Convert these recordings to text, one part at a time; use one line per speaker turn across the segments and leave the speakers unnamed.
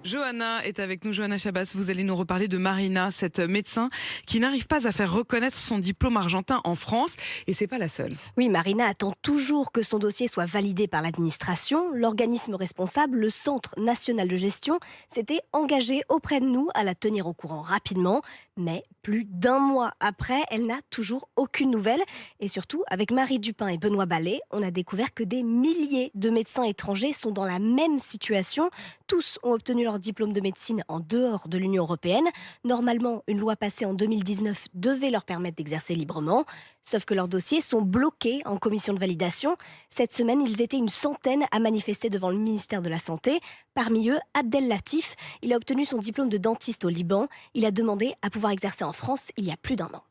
Johanna est avec nous, Johanna Chabas. Vous allez nous reparler de Marina, cette médecin qui n'arrive pas à faire reconnaître son diplôme argentin en France. Et c'est pas la seule.
Oui, Marina attend toujours que son dossier soit validé par l'administration. L'organisme responsable, le Centre national de gestion, s'était engagé auprès de nous à la tenir au courant rapidement. Mais plus d'un mois après, elle n'a toujours aucune nouvelle. Et surtout, avec Marie Dupin et Benoît Ballet, on a découvert que des milliers de médecins étrangers sont dans la même situation. Tous ont obtenu leur diplôme de médecine en dehors de l'Union européenne. Normalement, une loi passée en 2019 devait leur permettre d'exercer librement. Sauf que leurs dossiers sont bloqués en commission de validation. Cette semaine, ils étaient une centaine à manifester devant le ministère de la Santé. Parmi eux, Abdel Latif. Il a obtenu son diplôme de dentiste au Liban. Il a demandé à pouvoir exercer en France il y a plus d'un an.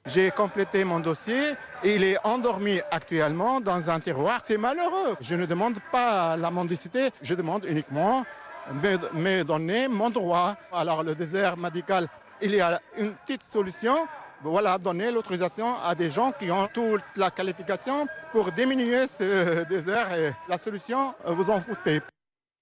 J'ai complété mon dossier et il est endormi actuellement dans un tiroir. C'est malheureux. Je ne demande pas la mendicité, je demande uniquement me donner mon droit. Alors le désert médical, il y a une petite solution. Voilà, donner l'autorisation à des gens qui ont toute la qualification pour diminuer ce désert. Et la solution, vous en foutez.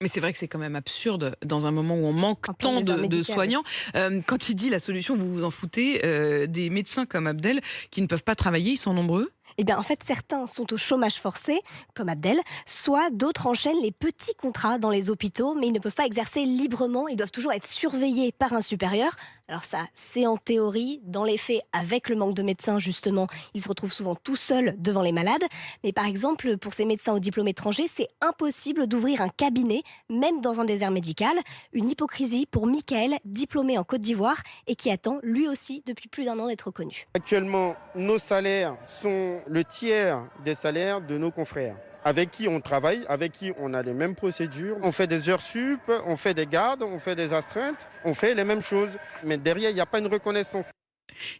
Mais c'est vrai que c'est quand même absurde dans un moment où on manque tant de soignants. Quand il dit la solution, vous vous en foutez, des médecins comme Abdel qui ne peuvent pas travailler, ils sont nombreux.
Eh bien, en fait, certains sont au chômage forcé, comme Abdel, soit d'autres enchaînent les petits contrats dans les hôpitaux, mais ils ne peuvent pas exercer librement, ils doivent toujours être surveillés par un supérieur. Alors ça, c'est en théorie. Dans les faits, avec le manque de médecins, justement, ils se retrouvent souvent tout seuls devant les malades. Mais par exemple, pour ces médecins au diplôme étranger, c'est impossible d'ouvrir un cabinet, même dans un désert médical. Une hypocrisie pour Michael, diplômé en Côte d'Ivoire et qui attend, lui aussi, depuis plus d'un an d'être reconnu.
Actuellement, nos salaires sont le tiers des salaires de nos confrères, avec qui on travaille, avec qui on a les mêmes procédures. On fait des heures sup, on fait des gardes, on fait des astreintes, on fait les mêmes choses. Mais derrière, il n'y a pas une reconnaissance.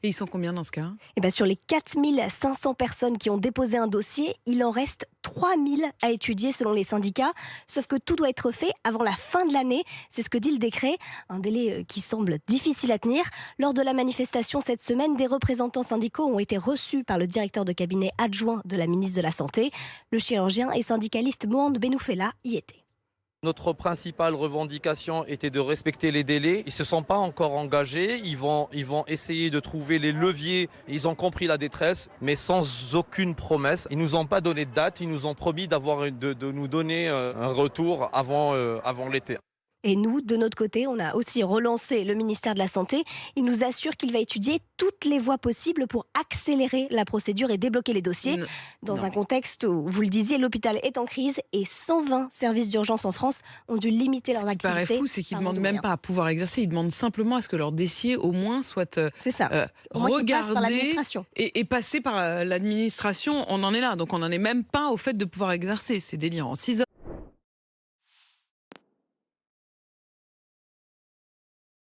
Et ils sont combien dans ce cas?
Eh bien, sur les 4500 personnes qui ont déposé un dossier, il en reste 3000 à étudier selon les syndicats. Sauf que tout doit être fait avant la fin de l'année. C'est ce que dit le décret. Un délai qui semble difficile à tenir. Lors de la manifestation cette semaine, des représentants syndicaux ont été reçus par le directeur de cabinet adjoint de la ministre de la Santé. Le chirurgien et syndicaliste Mohand Benoufela y était.
Notre principale revendication était de respecter les délais. Ils ne se sont pas encore engagés. Ils vont essayer de trouver les leviers. Ils ont compris la détresse, mais sans aucune promesse. Ils ne nous ont pas donné de date. Ils nous ont promis de nous donner un retour avant l'été.
Et nous, de notre côté, on a aussi relancé le ministère de la Santé. Il nous assure qu'il va étudier toutes les voies possibles pour accélérer la procédure et débloquer les dossiers. Dans un contexte où, vous le disiez, l'hôpital est en crise et 120 services d'urgence en France ont dû limiter leur activité.
Ce qui paraît fou, c'est qu'ils ne demandent même pas à pouvoir exercer. Ils demandent simplement à ce que leur dossier, au moins, soit regardé et passé par l'administration. On en est là. Donc on n'en est même pas au fait de pouvoir exercer. C'est délirant. 6 heures.